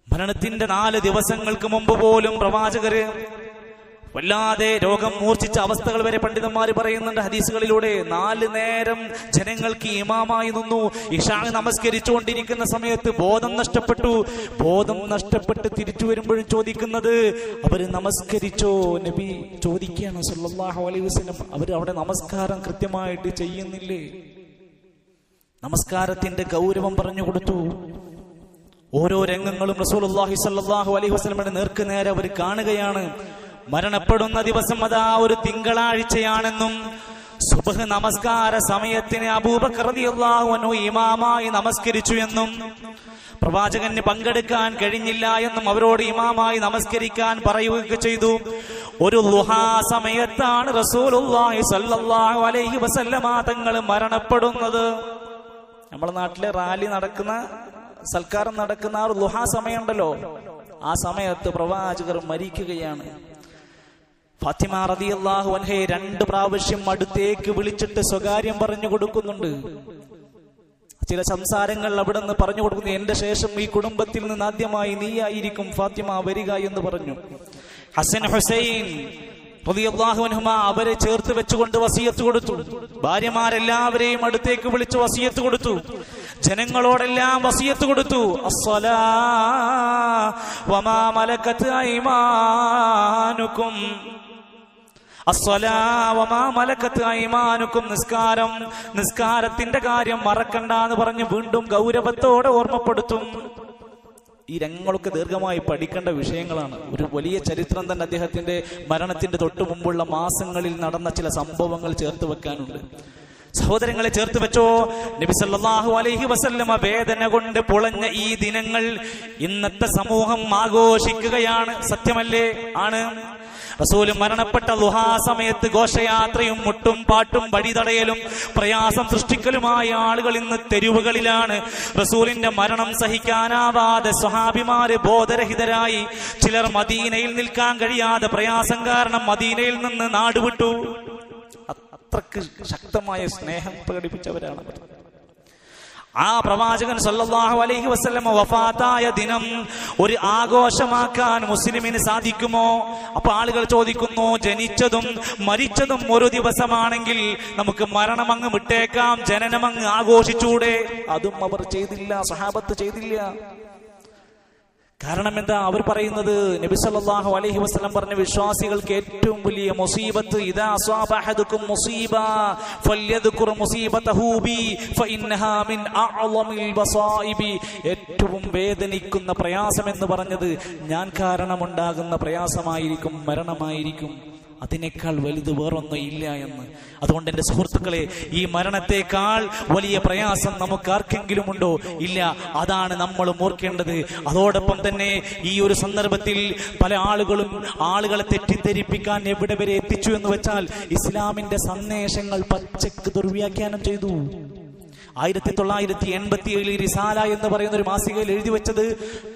മരണത്തിന്റെ 4 ദിവസങ്ങൾക്ക് മുമ്പ് പോലും പ്രവാചകര് വല്ലാതെ രോഗം മൂർച്ഛിച്ച അവസ്ഥകൾ വരെ പണ്ഡിതന്മാർ പറയുന്നുണ്ട് ഹദീസുകളിലൂടെ. 4 നേരം ജനങ്ങൾക്ക് ഇമാമായി നിന്നു. ഇശാ നമസ്കരിച്ചുകൊണ്ടിരിക്കുന്ന സമയത്ത് ബോധം നഷ്ടപ്പെട്ടു. ബോധം നഷ്ടപ്പെട്ട് തിരിച്ചു വരുമ്പോഴും ചോദിക്കുന്നത്, അവര് നമസ്കരിച്ചോ? നബി ചോദിക്കുകയാണ് സല്ലല്ലാഹു അലൈഹി വസല്ലം, അവര് അവിടെ നമസ്കാരം കൃത്യമായിട്ട് ചെയ്യുന്നില്ലേ? നമസ്കാരത്തിന്റെ ഗൗരവം പറഞ്ഞു കൊടുത്തു. ഓരോ രംഗങ്ങളും റസൂലുള്ളാഹി സ്വല്ലല്ലാഹു അലൈഹി വസല്ലമയുടെ നേർക്ക് നേരെ അവർ കാണുകയാണ്. മരണപ്പെടുന്ന ദിവസം അതാ ഒരു തിങ്കളാഴ്ചയാണെന്നും സുബ്ഹ് നമസ്കാര സമയത്തിന് അബൂബക്കർ റളിയല്ലാഹു അൻഹു ഇമാമായി നമസ്കരിച്ചു എന്നും പ്രവാചകന് പങ്കെടുക്കാൻ കഴിഞ്ഞില്ല എന്നും അവരോട് ഇമാമായി നമസ്കരിക്കാൻ പറയുകയൊക്കെ ചെയ്തു. ഒരു ളുഹാ സമയത്താണ് റസൂലുള്ളാഹി സ്വല്ലല്ലാഹു അലൈഹി വസല്ലമ തങ്ങൾ മരണപ്പെടുന്നത്. നമ്മുടെ നാട്ടിലെ റാലി നടക്കുന്ന, സൽക്കാരം നടക്കുന്ന ആ ളുഹാ സമയമുണ്ടല്ലോ, ആ സമയത്ത് പ്രവാചകർ മരിക്കുകയാണ്. ഫാത്തിമ റളിയല്ലാഹു അൻഹയെ 2 പ്രാവശ്യം അടുത്തേക്ക് വിളിച്ചിട്ട് സ്വകാര്യം പറഞ്ഞു കൊടുക്കുന്നുണ്ട്. ചില സംസാരങ്ങൾ അവിടെ നിന്ന് പറഞ്ഞു കൊടുക്കുന്നു. എന്റെ ശേഷം ഈ കുടുംബത്തിൽ നിന്ന് ആദ്യമായി നീയായിരിക്കും ഫാത്തിമ വരിക എന്ന് പറഞ്ഞു. ഹസൻ ഹുസൈൻ റളിയല്ലാഹു അൻഹുമ അവരെ ചേർത്ത് വെച്ചുകൊണ്ട് വസിയത്ത് കൊടുത്തു. ഭാര്യമാരെല്ലാവരെയും അടുത്തേക്ക് വിളിച്ച് വസിയത്ത് കൊടുത്തു. ജനങ്ങളോടെല്ലാം വസിയത്ത് കൊടുത്തു. അസ്സലാ വമാ മലക്കത് ഐമാനുക്കും, അസ്സലാ വമാ മലക്കത് ഐമാനുക്കും, നിസ്കാരം, നിസ്കാരത്തിന്റെ കാര്യം മറക്കണ്ട എന്ന് പറഞ്ഞ് വീണ്ടും ഗൗരവത്തോടെ ഓർമ്മപ്പെടുത്തും. ഈ രംഗങ്ങളൊക്കെ ദീർഘമായി പഠിക്കേണ്ട വിഷയങ്ങളാണ്. ഒരു വലിയ ചരിത്രം തന്നെ അദ്ദേഹത്തിന്റെ മരണത്തിന്റെ തൊട്ടു മുമ്പുള്ള മാസങ്ങളിൽ നടന്ന ചില സംഭവങ്ങൾ ചേർത്ത് വെക്കാനുണ്ട്. സഹോദരങ്ങളെ ചേർത്ത് വെച്ചോ, നബി സല്ലല്ലാഹു അലൈഹി വസല്ലമ വേദന കൊണ്ട് പൊളഞ്ഞ ഈ ദിനങ്ങൾ ഇന്നത്തെ സമൂഹം ആഘോഷിക്കുകയാണ്. സത്യമല്ലേ? ആണ്. റസൂൽ മരണപ്പെട്ട ളുഹാ സമയത്ത് ഘോഷയാത്രയും മുട്ടും പാട്ടും വഴിതടയലും പ്രയാസം സൃഷ്ടിക്കലുമായ ആളുകൾ ഇന്ന് തെരുവുകളിലാണ്. റസൂലിന്റെ മരണം സഹിക്കാനാവാതെ സ്വഹാബിമാര് ബോധരഹിതരായി. ചിലർ മദീനയിൽ നിൽക്കാൻ കഴിയാതെ പ്രയാസം കാരണം മദീനയിൽ നിന്ന് നാടുവിട്ടു. അത്രക്ക് ശക്തമായ സ്നേഹം പ്രകടിപ്പിച്ചവരാണ്. ആ പ്രവാചകൻ സല്ലല്ലാഹു അലൈഹി വസല്ലം വഫാത്തായ ദിനം ഒരു ആഘോഷമാക്കാൻ മുസ്ലിമിന് സാധിക്കുമോ? അപ്പൊ ആളുകൾ ചോദിക്കുന്നു, ജനിച്ചതും മരിച്ചതും ഒരു ദിവസമാണെങ്കിൽ നമുക്ക് മരണം അങ്ങ് വിട്ടേക്കാം, ജനനം അങ്ങ് ആഘോഷിച്ചൂടെ? അതും അവർ ചെയ്തില്ല, സഹാബത്ത് ചെയ്തില്ല. കാരണം എന്താ? അവർ പറയുന്നത്, നബി സല്ലല്ലാഹു അലൈഹി വസല്ലം പറഞ്ഞ വിശ്വാസികൾക്ക് ഏറ്റവും വലിയ മുസീബത്ത് ഇദാ അസ്വാബ അഹദുകും മുസീബ ഫല്യദ്കുർ മുസീബതഹു ബി ഫഇന്നഹാ മിൻ അഅ്ളമിൽ ബസായിബി. ഏറ്റവും വേദനിക്കുന്ന പ്രയാസം എന്ന് പറഞ്ഞത് ഞാൻ കാരണമുണ്ടാകുന്ന പ്രയാസമായിരിക്കും, മരണമായിരിക്കും. അതിനേക്കാൾ വലുത് വേറൊന്നും ഇല്ല എന്ന്. അതുകൊണ്ട് എന്റെ സുഹൃത്തുക്കളെ, ഈ മരണത്തെക്കാൾ വലിയ പ്രയാസം നമുക്ക് ആർക്കെങ്കിലും ഉണ്ടോ? ഇല്ല. അതാണ് നമ്മൾ ഓർക്കേണ്ടത്. അതോടൊപ്പം തന്നെ ഈ ഒരു സന്ദർഭത്തിൽ പല ആളുകളും ആളുകളെ തെറ്റിദ്ധരിപ്പിക്കാൻ എവിടെ വരെ എത്തിച്ചു എന്ന് വെച്ചാൽ ഇസ്ലാമിന്റെ സന്ദേശങ്ങൾ പച്ചക്ക് ദുർവ്യാഖ്യാനം ചെയ്തു. 1987 റിസാല എന്ന് പറയുന്ന ഒരു മാസികയിൽ എഴുതി വെച്ചത്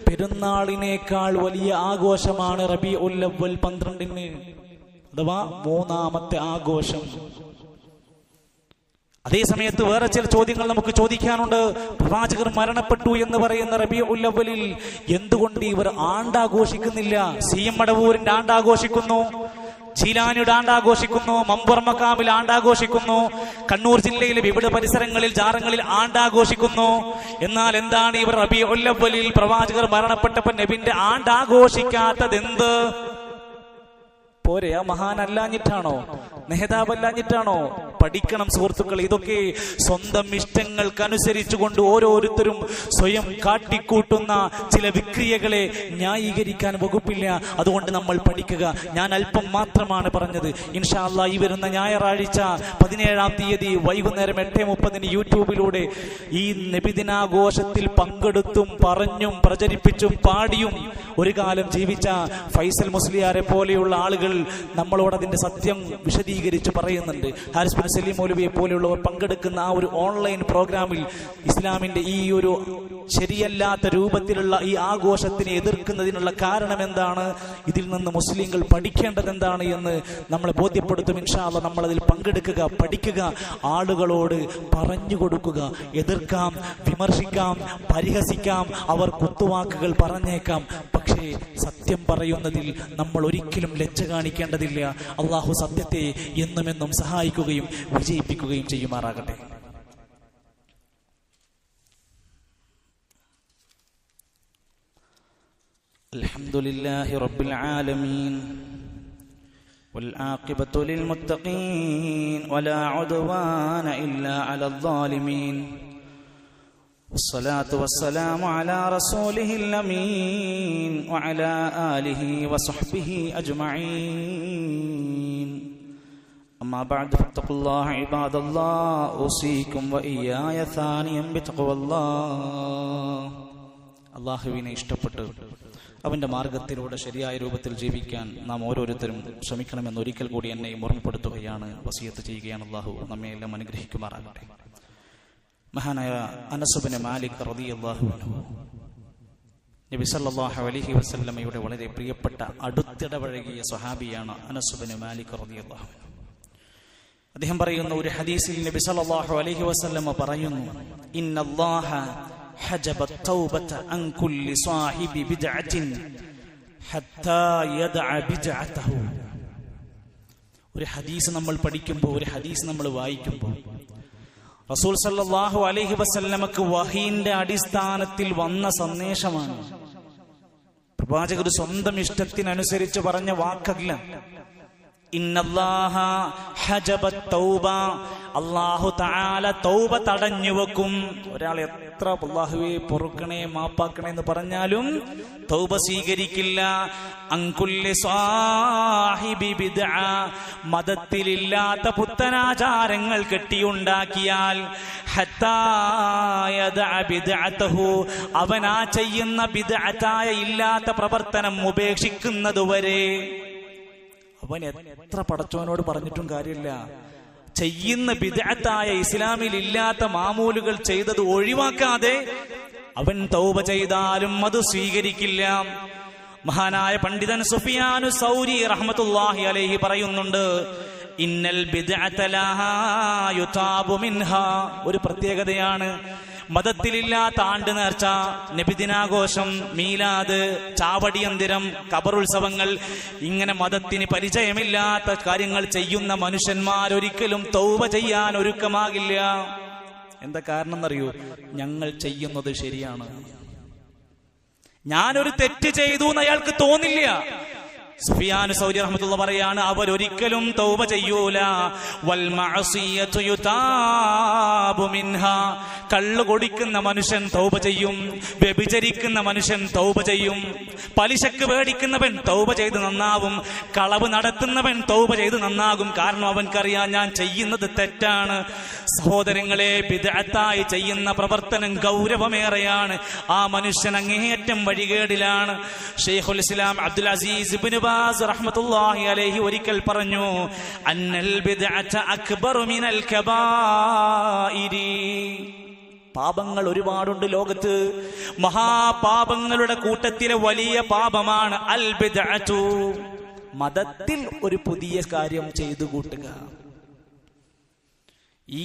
പെരുന്നാളിനേക്കാൾ വലിയ ആഘോഷമാണ് റബീഉൽ അവ്വൽ 12-ന്, അഥവാ 3ാമത്തെ ആഘോഷം. അതേ സമയത്ത് വേറെ ചില ചോദ്യങ്ങൾ നമുക്ക് ചോദിക്കാനുണ്ട്. പ്രവാചകർ മരണപ്പെട്ടു എന്ന് പറയുന്ന റബീഉൽ അവ്വലിൽ എന്തുകൊണ്ട് ഇവർ ആണ്ടാഘോഷിക്കുന്നില്ല? CM മടവൂരിന്റെ ആണ്ടാഘോഷിക്കുന്നു, ജീലാനിയുടെ ആണ്ടാഘോഷിക്കുന്നു, മമ്പുറ മഖാമിൽ ആണ്ടാഘോഷിക്കുന്നു, കണ്ണൂർ ജില്ലയിലെ വിവിധ പരിസരങ്ങളിൽ ജാറങ്ങളിൽ ആണ്ടാഘോഷിക്കുന്നു. എന്നാൽ എന്താണ് ഇവർ റബീഉൽ അവ്വലിൽ പ്രവാചകർ മരണപ്പെട്ടപ്പോൾ നബിന്റെ ആണ്ടാഘോഷിക്കാത്തത് എന്ത്? പോരെ? ആ മഹാനല്ലാഞ്ഞിട്ടാണോ? നേതാവല്ലാഞ്ഞിട്ടാണോ? പഠിക്കണം സുഹൃത്തുക്കൾ. ഇതൊക്കെ സ്വന്തം ഇഷ്ടങ്ങൾക്കനുസരിച്ചുകൊണ്ട് ഓരോരുത്തരും സ്വയം കാട്ടിക്കൂട്ടുന്ന ചില വിക്രിയകളെ ന്യായീകരിക്കാൻ വകുപ്പില്ല. അതുകൊണ്ട് നമ്മൾ പഠിക്കുക. ഞാൻ അല്പം മാത്രമാണ് പറഞ്ഞത്. ഇൻഷാ അല്ലാഹ് ഈ വരുന്ന ഞായറാഴ്ച 17-ാം തീയതി വൈകുന്നേരം 8:30 യൂട്യൂബിലൂടെ ഈ നബിദിനാഘോഷത്തിൽ പങ്കെടുത്തും പറഞ്ഞും പ്രചരിപ്പിച്ചും പാടിയും ഒരു കാലം ജീവിച്ച ഫൈസൽ മുസ്ലിയാരെ പോലെയുള്ള ആളുകൾ നമ്മളോട് അതിന്റെ സത്യം വിശദീകരിച്ച് പറയുന്നുണ്ട്. ഹാരിസ് ബിൻ സലീം മൗലവിയെ പോലെയുള്ളവർ പങ്കെടുക്കുന്ന ആ ഒരു ഓൺലൈൻ പ്രോഗ്രാമിൽ ഇസ്ലാമിന്റെ ഈ ഒരു ശരിയല്ലാത്ത രൂപത്തിലുള്ള ഈ ആഘോഷത്തിനെ എതിർക്കുന്നതിനുള്ള കാരണം എന്താണ്, ഇതിൽ നിന്ന് മുസ്ലിങ്ങൾ പഠിക്കേണ്ടത് എന്താണ് എന്ന് നമ്മളെ ബോധ്യപ്പെടുത്തും. ഇൻഷാ അല്ലാഹ് നമ്മൾ അതിൽ പങ്കെടുക്കുക, പഠിക്കുക, ആളുകളോട് പറഞ്ഞു കൊടുക്കുക. എതിർക്കാം, വിമർശിക്കാം, പരിഹസിക്കാം, അവർ കുത്തുവാക്കുകൾ പറഞ്ഞേക്കാം. പക്ഷേ സത്യം പറയുന്നതിൽ നമ്മൾ ഒരിക്കലും ലജ്ജ കാണിക്കേണ്ടതില്ല. അള്ളാഹു സത്യത്തെ എന്നുമെന്നും സഹായിക്കുകയും വിജയിപ്പിക്കുകയും ചെയ്യുമാറാകട്ടെ. അൽഹംദുലില്ലാഹി റബ്ബിൽ ആലമീൻ والعاقبة للمتقين ولا عدوان إلا على الظالمين والصلاة والسلام على رسوله الأمين وعلى آله وصحبه أجمعين أما بعد فاتقوا الله عباد الله أوصيكم وإياي ثانيا بتقوى الله. അല്ലാഹുവിനെ ഇഷ്ടപ്പെട്ട് അവന്റെ മാർഗത്തിലൂടെ ശരിയായ രൂപത്തിൽ ജീവിക്കാൻ നാം ഓരോരുത്തരും ശ്രമിക്കണമെന്ന് ഒരിക്കൽ കൂടി എന്നെ ഓർമ്മപ്പെടുത്തുകയാണ്, വസിയത്ത് ചെയ്യുകയാണ്. അല്ലാഹു നമ്മെ എല്ലാം അനുഗ്രഹിക്കുമാറാകട്ടെ. മഹാനായ അനസ് ബിൻ മാലിക് റളിയല്ലാഹു അൻഹു നബി സല്ലല്ലാഹു അലൈഹി വസല്ലമയുടെ വളരെ പ്രിയപ്പെട്ട അടുത്തിടപഴകിയ സ്വഹാബിയാണ് അനസ് ബിൻ മാലിക് റളിയല്ലാഹു അൻഹു. അദ്ദേഹം പറയുന്ന ഒരു ഹദീസിൽ നബി സല്ലല്ലാഹു അലൈഹി വസല്ലമ പറയുന്നു, ഇന്നല്ലാഹ ഹജബ തൗബത അൻ കുല്ലി സാഹിബി ബിദ്അത്തിൻ ഹത്താ യദഅ ബിദ്അതഹു. ഒരു ഹദീസ് നമ്മൾ പഠിക്കുമ്പോൾ, ഒരു ഹദീസ് നമ്മൾ വായിക്കുമ്പോൾ റസൂൽ സല്ലല്ലാഹു അലൈഹി വസല്ലമക്ക് വഹീന്റെ അടിസ്ഥാനത്തിൽ വന്ന സന്ദേശമാണ്. പ്രവാചകർ സ്വന്തം ഇഷ്ടത്തിനനുസരിച്ച് പറഞ്ഞ വാക്കല്ല. ഇന്നല്ലാഹ ഹജബത് തൗബ, അല്ലാഹു തആല തൗബ തടഞ്ഞു വെക്കും. ഒരാൾ എത്ര അല്ലാഹുവേ പൊറുക്കണേ മാപ്പാക്കണേ എന്ന് പറഞ്ഞാലും തൗബ സ്വീകരിക്കില്ല. അൻകുല്ലി സാഹിബി ബിദ്അ, മതത്തിലില്ലാത്ത പുത്തനാചാരങ്ങൾ കെട്ടിയുണ്ടാക്കിയാൽ, ഹത്താ യദഅ ബിദ്അതഹു, അവൻ ആ ചെയ്യുന്ന ബിദ്അത്തായ ഇല്ലാത്ത പ്രവർത്തനം ഉപേക്ഷിക്കുന്നതുവരെ. അവൻ എത്ര പടച്ചവനോട് പറഞ്ഞിട്ടും കാര്യമില്ല. ചെയ്യുന്ന ബിദ്അത്തായ ഇസ്ലാമിൽ ഇല്ലാത്ത മാമൂലുകൾ ചെയ്തത് ഒഴിവാക്കാതെ അവൻ തൗബ ചെയ്താലും അത് സ്വീകരിക്കില്ല. മഹാനായ പണ്ഡിതൻ സുഫിയാനു സൗരി റഹ്മത്തുള്ളാഹി അലൈഹി പറയുന്നുണ്ട്, ഇന്നൽ ബിദ്അത ലഹാ യുതാബു മിൻഹാ. ഒരു പ്രത്യേകതയാണ് മതത്തിലില്ലാത്ത ആണ്ട് നേർച്ച, നബിദിനാഘോഷം, മീലാദ്, ചാവടിയന്തിരം, ഖബറുത്സവങ്ങൾ, ഇങ്ങനെ മതത്തിന് പരിചയമില്ലാത്ത കാര്യങ്ങൾ ചെയ്യുന്ന മനുഷ്യന്മാരൊരിക്കലും തൗബ ചെയ്യാൻ ഒരുക്കമാകില്ല. എന്താ കാരണം എന്നറിയൂ? ഞങ്ങൾ ചെയ്യുന്നത് ശരിയാണ്. ഞാനൊരു തെറ്റ് ചെയ്തു എന്ന് അയാൾക്ക് തോന്നില്ല. സുഫിയാൻ സൗരി റഹ്മത്തുള്ളാഹി പറയാണ്, അവരൊരിക്കലും തൗബ ചെയ്യൂല. വൽ മഅസിയതു യുതാബു മിൻഹാ, കള്ളു കുടിക്കുന്ന മനുഷ്യൻ തൗബ ചെയ്യും, വ്യഭിചരിക്കുന്ന മനുഷ്യൻ തൗബ ചെയ്യും, പലിശക്ക് മേടിക്കുന്നവൻ തൗബ ചെയ്ത് നന്നാവും, കളവ് നടത്തുന്നവൻ തൗബ ചെയ്ത് നന്നാകും. കാരണം അവൻക്കറിയാം ഞാൻ ചെയ്യുന്നത് തെറ്റാണ്. സഹോദരങ്ങളെ, ബിദ്അത്തായി ചെയ്യുന്ന പ്രവർത്തനം ഗൗരവമേറെയാണ്. ആ മനുഷ്യൻ അങ്ങേയറ്റം വഴികേടിലാണ്. ശൈഖുൽ ഇസ്ലാം അബ്ദുൽ അസീസ് ഇബ്നു ബാസ് റഹ്മത്തുള്ളാഹി അലൈഹി ഒരിക്കൽ പറഞ്ഞു, അന്നൽ ബിദ്അത അക്ബറു മിനൽ കബായിരി. പാപങ്ങൾ ഒരുപാടുണ്ട് ലോകത്ത്. മഹാപാപങ്ങളുടെ കൂട്ടത്തിലെ വലിയ പാപമാണ് അൽ ബിദ്അതു, മതത്തിൽ ഒരു പുതിയ കാര്യം ചെയ്തു കൂട്ടുക. ഈ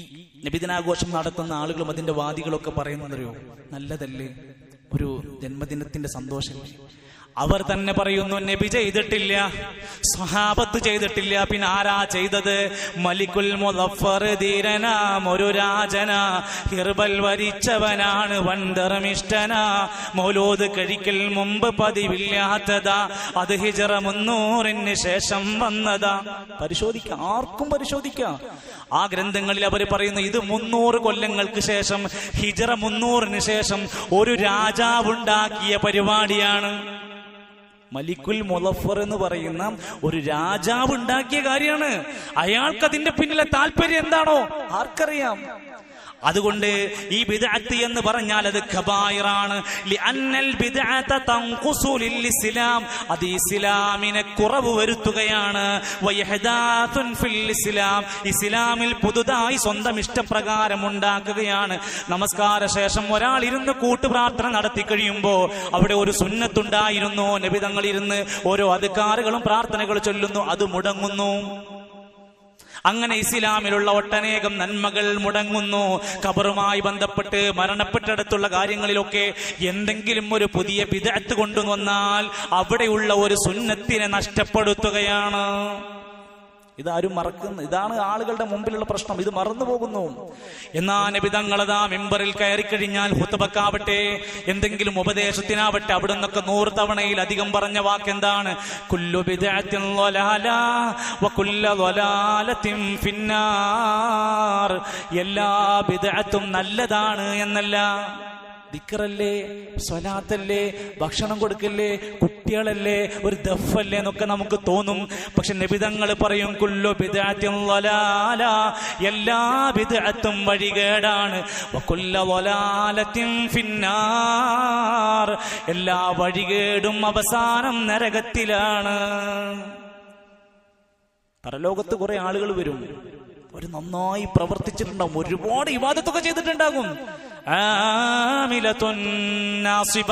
നബിദിനാഘോഷം നടത്തുന്ന ആളുകളും അതിന്റെ വാദികളൊക്കെ പറയുന്നതറിയോ, നല്ലതല്ലേ, ഒരു ജന്മദിനത്തിന്റെ സന്തോഷമല്ലേ. അവർ തന്നെ പറയുന്നു, നബി ചെയ്തിട്ടില്ല, സ്വഹാബത്ത് ചെയ്തിട്ടില്ല, പിന്നെ ആരാ ചെയ്തത്? മലിക്കുൽ മുദഫർ ധീരനാം ഒരു രാജന, ഹിർബൽ വരിച്ചവനാണ് വൻധർമ്മിഷ്ഠന, മൗലൂദ് കഴിക്കൽ മുമ്പ് പതിവില്ലാത്തതാ, അത് ഹിജ്റ 300 ശേഷം വന്നതാ. പരിശോധിക്കാം, ആർക്കും പരിശോധിക്കാം. ആ ഗ്രന്ഥങ്ങളിൽ അവർ പറയുന്നു, ഇത് 300 കൊല്ലങ്ങൾക്ക് ശേഷം, ഹിജ്റ 300 ശേഷം ഒരു രാജാവുണ്ടാക്കിയ പരിപാടിയാണ്. മലിക്കുൽ മുളഫർ എന്ന് പറയുന്ന ഒരു രാജാവ് ഉണ്ടാക്കിയ കാര്യമാണ്. അയാൾക്ക് അതിന്റെ പിന്നിലെ താല്പര്യം എന്താണോ ആർക്കറിയാം. അതുകൊണ്ട് ഈ ബിദ്അത്ത് എന്ന് പറഞ്ഞാൽ അത് കബായിറാണ്. ലിഅന്നൽ ബിദ്അത തൻഖുസു ലിൽ ഇസ്ലാം, അത് ഇസ്ലാമിനെ കുറവ് വരുത്തുകയാണ്. വയഹദാതുൻ ഫിൽ ഇസ്ലാം, ഇസ്ലാമിൽ പുതുതായി സ്വന്തം ഇഷ്ടപ്രകാരം ഉണ്ടാക്കുകയാണ്. നമസ്കാര ശേഷം ഒരാൾ ഇരുന്ന് കൂട്ടുപ്രാർത്ഥന നടത്തി കഴിയുമ്പോൾ അവിടെ ഒരു സുന്നത്തുണ്ടായിരുന്നു. നബി തങ്ങൾ ഇരുന്ന് ഓരോ അദ്കാറുകളും പ്രാർത്ഥനകൾ ചൊല്ലുന്നു, അത് മുടങ്ങുന്നു. അങ്ങനെ ഇസ്ലാമിലുള്ള ഒട്ടനേകം നന്മകൾ മുടങ്ങുന്നു. ഖബറുമായി ബന്ധപ്പെട്ട് മരണപ്പെട്ടിടത്തുള്ള കാര്യങ്ങളിലൊക്കെ എന്തെങ്കിലും ഒരു പുതിയ ബിദ്അത്ത് കൊണ്ടുവന്നാൽ അവിടെയുള്ള ഒരു സുന്നത്തിനെ നഷ്ടപ്പെടുത്തുകയാണ്. ഇതാരും മറക്കുന്നു. ഇതാണ് ആളുകളുടെ മുമ്പിലുള്ള പ്രശ്നം. ഇത് മറന്നു പോകുന്നു. എന്നാ നബി തങ്ങളതാ മിമ്പറിൽ കയറി കഴിഞ്ഞാൽ ഹുത്ബക്കാവട്ടെ, എന്തെങ്കിലും ഉപദേശത്തിനാവട്ടെ, അവിടെ നിന്നൊക്കെ 100 തവണയിലധികം പറഞ്ഞ വാക്കെന്താണ്? കുല്ലു ബിദ്അത്തിൻ ളലാല വകുല്ലു ളലാലത്തിൻ ഫിന്നാർ. എല്ലാ ബിദ്അത്തും നല്ലതാണ് എന്നല്ല. ദിക്റല്ലേ, സ്വലാത്തല്ലേ, ഭക്ഷണം കൊടുക്കല്ലേ, കുട്ടികളല്ലേ, ഒരു ദഫല്ലേ എന്നൊക്കെ നമുക്ക് തോന്നും. പക്ഷെ നബിതങ്ങൾ പറയും, കുല്ലു ബിദ്അത്തിൻ ളലാല, എല്ലാ ബിദ്അത്തും വഴികേടാണ്. വകുല്ലു ളലാലത്തിൻ ഫിന്നാർ, എല്ലാ വഴികേടും അവസാനം നരകത്തിലാണ്. പരലോകത്ത് കുറെ ആളുകൾ വരും, ഒരു നന്നായി പ്രവർത്തിച്ചിട്ടുണ്ടാകും, ഒരുപാട് ഇബാദത്തൊക്കെ ചെയ്തിട്ടുണ്ടാകും. ആമിലത്തുൻ നാസിബ,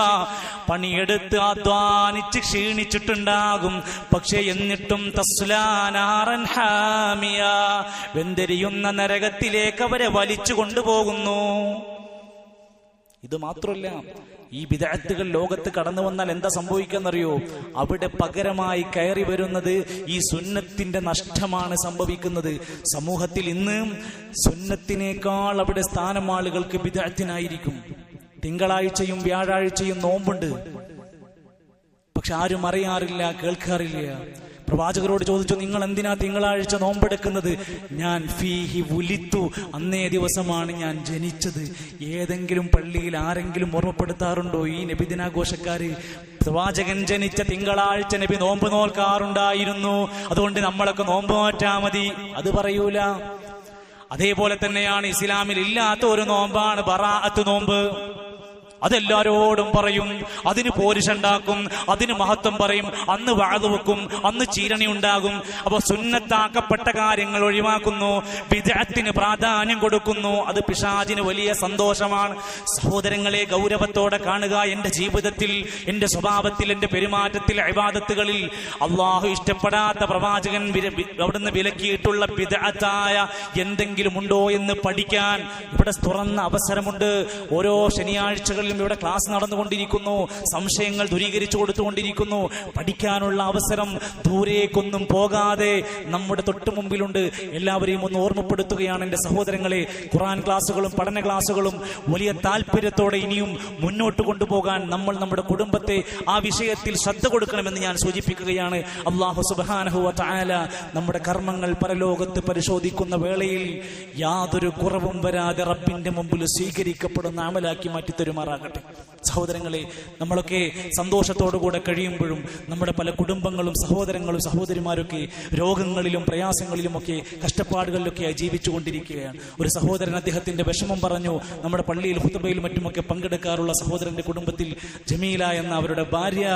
പണിയെടുത്ത് അധ്വാനിച്ച് ക്ഷീണിച്ചിട്ടുണ്ടാകും. പക്ഷെ എന്നിട്ടും തസ്ലാ നാറൻ ഹാമിയ, വെന്തെരിയുന്ന നരകത്തിലേക്ക് അവരെ വലിച്ചു കൊണ്ടുപോകുന്നു. ഇത് മാത്രമല്ല, ഈ ബിദ്അത്തുകൾ ലോകത്ത് കടന്നു വന്നാൽ എന്താ സംഭവിക്കാന്നറിയോ? അവിടെ പകരമായി കയറി വരുന്നത് ഈ സുന്നത്തിന്റെ നഷ്ടമാണ് സംഭവിക്കുന്നത്. സമൂഹത്തിൽ ഇന്ന് സുന്നത്തിനേക്കാൾ അവിടെ സ്ഥാനം ആളുകൾക്ക് ബിദ്അത്തിനായിരിക്കും. തിങ്കളാഴ്ചയും വ്യാഴാഴ്ചയും നോമ്പുണ്ട്, പക്ഷെ ആരും അറിയാറില്ല, കേൾക്കാറില്ല. പ്രവാചകരോട് ചോദിച്ചു, നിങ്ങൾ എന്തിനാ തിങ്കളാഴ്ച നോമ്പെടുക്കുന്നത്? ഞാൻ ഫീഹി വുലിത്തു, അന്നേ ദിവസമാണ് ഞാൻ ജനിച്ചത്. ഏതെങ്കിലും പള്ളിയിൽ ആരെങ്കിലും ഓർമ്മപ്പെടുത്താറുണ്ടോ ഈ നബിദിനാഘോഷക്കാര്? പ്രവാചകൻ ജനിച്ച തിങ്കളാഴ്ച നബി നോമ്പ് നോൽക്കാറുണ്ടായിരുന്നു, അതുകൊണ്ട് നമ്മളൊക്കെ നോമ്പ് മാറ്റാ മതി, അത് പറയൂല. അതേപോലെ തന്നെയാണ് ഇസ്ലാമിൽ ഇല്ലാത്ത ഒരു നോമ്പാണ് ബറാഅത്ത് നോമ്പ്. അതെല്ലാരോടും പറയും, അതിന് പോരിഷുണ്ടാക്കും, അതിന് മഹത്വം പറയും, അന്ന് വഅദ് വെക്കും, അന്ന് ചീരണി ഉണ്ടാകും. അപ്പൊ സുന്നത്താക്കപ്പെട്ട കാര്യങ്ങൾ ഒഴിവാക്കുന്നു, ബിദ്അത്തിന് പ്രാധാന്യം കൊടുക്കുന്നു. അത് പിശാചിന് വലിയ സന്തോഷമാണ്. സഹോദരങ്ങളെ, ഗൗരവത്തോടെ കാണുക. എന്റെ ജീവിതത്തിൽ, എന്റെ സ്വഭാവത്തിൽ, എന്റെ പെരുമാറ്റത്തിൽ, ഇബാദത്തുകളിൽ അള്ളാഹു ഇഷ്ടപ്പെടാത്ത പ്രവാചകൻ അവിടുന്ന് വിലക്കിയിട്ടുള്ള ബിദ്അത്തായ എന്തെങ്കിലും ഉണ്ടോ എന്ന് പഠിക്കാൻ ഇവിടെ തുറന്ന അവസരമുണ്ട്. ഓരോ ശനിയാഴ്ചകളിൽ ഇവിടെ ക്ലാസ് നടന്നുകൊണ്ടിരിക്കുന്നു, സംശയങ്ങൾ ദൂരീകരിച്ചു കൊടുത്തുകൊണ്ടിരിക്കുന്നു. പഠിക്കാനുള്ള അവസരം ദൂരേക്കൊന്നും പോകാതെ നമ്മുടെ തൊട്ടു മുമ്പിലുണ്ട്. എല്ലാവരെയും ഒന്ന് ഓർമ്മപ്പെടുത്തുകയാണ് എന്റെ സഹോദരങ്ങളെ, ഖുർആൻ ക്ലാസ്സുകളും പഠന ക്ലാസ്സുകളും വലിയ താല്പര്യത്തോടെ ഇനിയും മുന്നോട്ട് കൊണ്ടുപോകാൻ നമ്മൾ നമ്മുടെ കുടുംബത്തെ ആ വിഷയത്തിൽ ശ്രദ്ധ കൊടുക്കണമെന്ന് ഞാൻ സൂചിപ്പിക്കുകയാണ്. അല്ലാഹു സുബ്ഹാനഹു വ തആല നമ്മുടെ കർമ്മങ്ങൾ പരലോകത്ത് പരിശോധിക്കുന്ന വേളയിൽ യാതൊരു കുറവും വരാതെ റബ്ബിന്റെ മുമ്പിൽ സ്വീകരിക്കപ്പെടുന്ന അമലാക്കി മാറ്റി തരുമാറാകട്ടെ. സഹോദരങ്ങളെ, നമ്മളൊക്കെ സന്തോഷത്തോടുകൂടെ കഴിയുമ്പോഴും നമ്മുടെ പല കുടുംബങ്ങളും സഹോദരങ്ങളും സഹോദരിമാരൊക്കെ രോഗങ്ങളിലും പ്രയാസങ്ങളിലുമൊക്കെ കഷ്ടപ്പാടുകളിലൊക്കെയായി ജീവിച്ചുകൊണ്ടിരിക്കുകയാണ്. ഒരു സഹോദരൻ അദ്ദേഹത്തിന്റെ വിഷമം പറഞ്ഞു. നമ്മുടെ പള്ളിയിൽ ഖുതുബയിലും മറ്റുമൊക്കെ പങ്കെടുക്കാറുള്ള സഹോദരന്റെ കുടുംബത്തിൽ ജമീല എന്ന അവരുടെ ഭാര്യ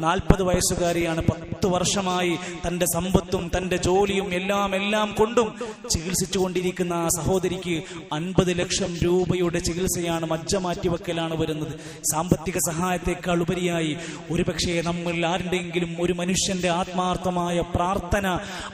40 വയസ്സുകാരിയാണ്. 10 വർഷമായി തന്റെ സമ്പത്തും തന്റെ ജോലിയും എല്ലാം കൊണ്ടും ചികിത്സിച്ചു കൊണ്ടിരിക്കുന്ന ആ സഹോദരിക്ക് 50 ലക്ഷം രൂപയുടെ ചികിത്സയാണ്, മജ്ജ മാറ്റിവെക്കലാണ് വരുന്നത്. സാമ്പത്തിക സഹായത്തെക്കാൾ ഉപരിയായി ഒരുപക്ഷെ നമ്മൾ ആരുടെയെങ്കിലും ഒരു മനുഷ്യന്റെ ആത്മാർത്ഥമായ പ്രാർത്ഥന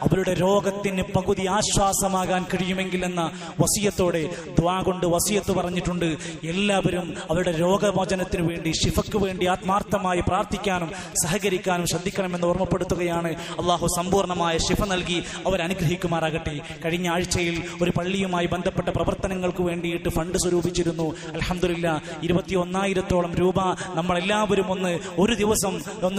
അവരുടെ രോഗത്തിന് പകുതി ആശ്വാസമാകാൻ കഴിയുമെങ്കിൽ എന്ന വസിയത്തോടെ ദുആ കൊണ്ട് വസിയത്ത് പറഞ്ഞിട്ടുണ്ട്. എല്ലാവരും അവരുടെ രോഗമോചനത്തിന് വേണ്ടി, ശിഫക്ക് വേണ്ടി ആത്മാർത്ഥമായി പ്രാർത്ഥിക്കാനും സഹകരിക്കാനും ശ്രദ്ധിക്കണമെന്ന് ഓർമ്മപ്പെടുത്തുകയാണ്. അള്ളാഹു സമ്പൂർണ്ണമായ ശിഫ നൽകി അവരനുഗ്രഹിക്കുമാറാകട്ടെ. കഴിഞ്ഞ ആഴ്ചയിൽ ഒരു പള്ളിയുമായി ബന്ധപ്പെട്ട പ്രവർത്തനങ്ങൾക്ക് വേണ്ടിയിട്ട് ഫണ്ട് സ്വരൂപിച്ചിരുന്നു. അൽഹംദുലില്ലാഹ് 21,000-ഓളം രൂപ നമ്മളെല്ലാവരും ഒരു ദിവസം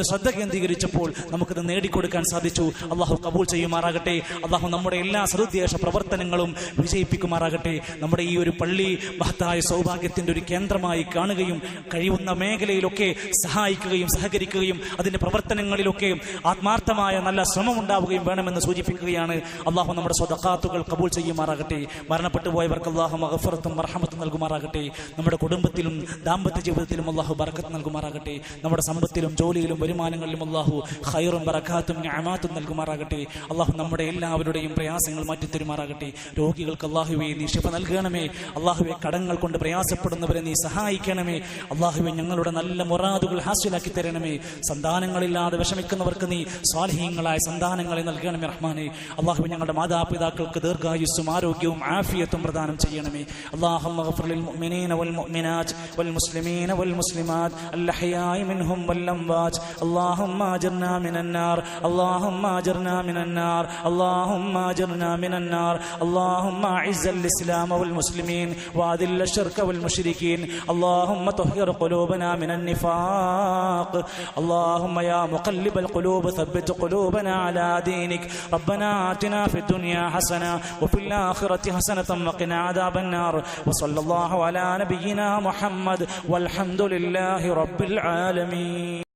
ശ്രദ്ധ കേന്ദ്രീകരിച്ചപ്പോൾ നമുക്കത് നേടിക്കൊടുക്കാൻ സാധിച്ചു. അള്ളാഹു കബൂൽ ചെയ്യുമാറാകട്ടെ. അള്ളാഹു നമ്മുടെ എല്ലാ സദുദ്ദേശ പ്രവർത്തനങ്ങളും വിജയിപ്പിക്കുമാറാകട്ടെ. നമ്മുടെ ഈ ഒരു പള്ളി മഹത്തായ സൗഭാഗ്യത്തിന്റെ ഒരു കേന്ദ്രമായി കാണുകയും കഴിയുന്ന മേഖലയിലൊക്കെ സഹായിക്കുകയും സഹകരിക്കുകയും അതിന്റെ പ്രവർത്തനങ്ങളിലൊക്കെ ആത്മാർത്ഥമായ നല്ല ശ്രമം ഉണ്ടാവുകയും വേണമെന്ന് സൂചിപ്പിക്കുകയാണ്. അള്ളാഹു നമ്മുടെ സ്വദഖാത്തുകൾ കബൂൽ ചെയ്യുമാറാകട്ടെ. മരണപ്പെട്ടു പോയവർക്ക് അള്ളാഹു മഗ്ഫിറത്തും മർഹമത്തും നൽകുമാറാകട്ടെ. നമ്മുടെ കുടുംബത്തിലും ദാമ്പത്യ ജീവിതത്തിലും അള്ളാഹു ബറക്കത്ത് നൽകുമാറാകട്ടെ. നമ്മുടെ സമ്പത്തിലും ജോലിയിലും വരുമാനങ്ങളിലും അള്ളാഹു ഖൈറും ബറകാത്തും നിഅമാത്തും നൽകുമാറാകട്ടെ. അള്ളാഹു നമ്മുടെ എല്ലാവരുടെയും പ്രയാസങ്ങൾ മാറ്റിത്തരുമാറാകട്ടെ. രോഗികൾക്ക് അള്ളാഹുവേ നീ ശിഫ നൽകണമേ. അള്ളാഹുവെ കടങ്ങൾ കൊണ്ട് പ്രയാസപ്പെടുന്നവരെ നീ സഹായിക്കണമേ. അള്ളാഹുവെ ഞങ്ങളുടെ നല്ല മുറാദുകൾ ഹാസിലാക്കി തരണമേ. സന്താനങ്ങളില്ലാതെ വിഷമിക്കുന്നവർക്ക് നീ സ്വാലിഹീങ്ങളായ സന്താനങ്ങളെ നൽകണമേ റഹ്മാനെ. അള്ളാഹുവെ ഞങ്ങളുടെ മാതാപിതാക്കൾക്ക് ദീർഘായുസ്സും ആരോഗ്യവും ആഫിയത്തും പ്രദാനം ചെയ്യണമേ. അല്ലാഹുമ്മ ഗ്ഫിർ ലിൽ മുഅ്മിനീന വൽ മുഅ്മിനാത്ത് വൽ മുസ്ലിമീന വൽ മുസ്ലിമാത്ത് അൽഹയാഇ മിൻഹും വൽ അംവാത്ത്. അല്ലാഹുമ്മ അജിർനാ മിനൻ നാർ, അല്ലാഹുമ്മ അജിർനാ മിനൻ നാർ, അല്ലാഹുമ്മ അജിർനാ മിനൻ നാർ. അല്ലാഹുമ്മ അഇസ്സൽ ഇസ്ലാമ വൽ മുസ്ലിമീൻ വഅദില്ല ശിർക വൽ മുശ്രികീൻ. അല്ലാഹുമ്മ തുഹിർ ഖുലൂബനാ മിനൻ നിഫാഖ്. അല്ലാഹുമ്മ യാ മുഖല്ലിബൽ ഖുലൂബ് ثبت قلوبنا على دينك. ربنا آتنا في الدنيا حسنة وفي الآخرة حسنة وقنا عذاب النار. وصلى الله على نبينا محمد والحمد لله رب العالمين.